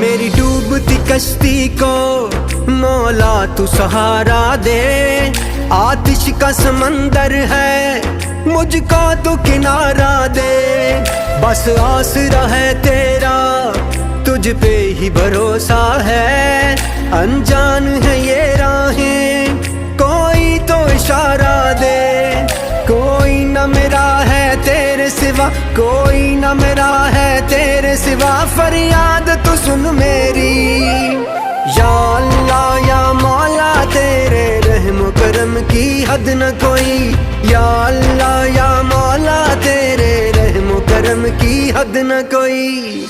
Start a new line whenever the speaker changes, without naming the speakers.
मेरी डूबती कश्ती को मौला तू सहारा दे। आतिश का समंदर है, मुझको तू किनारा दे। बस आसरा है तेरा, तुझ पे ही भरोसा है। अनजान है ये राहें, कोई तो इशारा दे। कोई न मेरा है तेरे सिवा, कोई न मेरा है तेरे सिवा। फरियाद तू सुन मेरी, या अल्लाह या मौला तेरे रहम करम की हद न कोई। या अल्लाह या मौला तेरे रहम करम की हद न कोई।